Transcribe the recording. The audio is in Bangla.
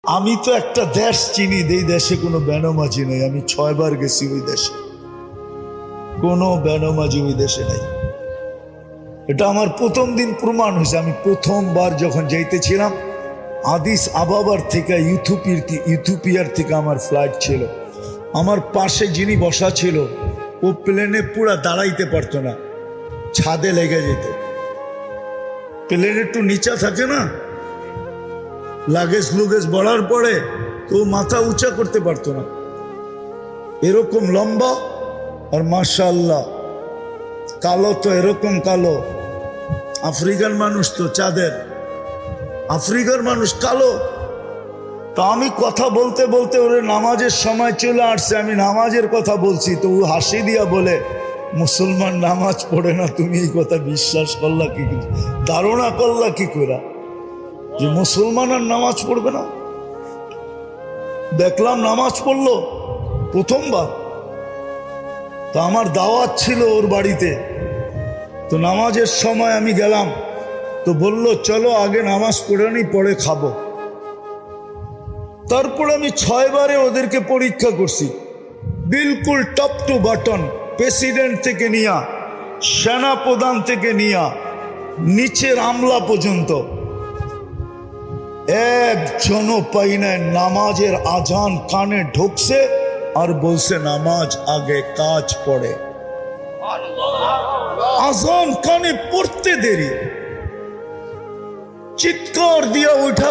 আমি তো একটা দেশ চিনি, এই দেশে কোনো বেনামাজি নেই। আমি 6 বার গেছি ওই দেশে, কোনো বেনামাজি ওই দেশে নাই। এটা আমার প্রথম দিন প্রমাণ হয়েছে। আমি প্রথমবার যখন যাইতেছিলাম আদিস আবাবার থেকে ইথিওপিয়ার থেকে আমার ফ্লাইট ছিল, আমার পাশে যিনি বসা ছিল ও প্লেনে পুরা দাঁড়াইতে পারতো না, ছাদে লেগে যেত। প্লেন একটু নিচা থাকে না, লাগেজ লুগেজ বড়ার পরে তো মাথা উঁচা করতে পারতো না, এরকম লম্বা। আর মাশাআল্লাহ কালো তো এরকম কালো, আফ্রিকার মানুষ তো চাঁদের, আফ্রিকার মানুষ কালো। তা আমি কথা বলতে বলতে ওরে নামাজের সময় চলে আসছে, আমি নামাজের কথা বলছি তো ও হাসি দিয়া বলে, মুসলমান নামাজ পড়ে না, তুমি এই কথা বিশ্বাস করলা কি, ধারণা করলা কি করে যে মুসলমান আর নামাজ পড়বে না? দেখলাম নামাজ পড়লো প্রথমবার। তো আমার দাওয়াত ছিল ওর বাড়িতে, তো নামাজের সময় আমি গেলাম, তো বলল চলো আগে নামাজ পড়ে নি পরে খাবো। তারপর আমি 6 বারে ওদেরকে পরীক্ষা করছি, বিলকুল টপ টু বাটন, প্রেসিডেন্ট থেকে নিয়া, সেনা প্রধান থেকে নিয়া, নিচের আমলা পর্যন্ত একজনও পাই নাই নামাজের আজান কানে ঢুকছে আর বলছে নামাজ আগে কাজ পড়ে। আজান কানে পড়তে দেরি, চিৎকার দিয়া উঠা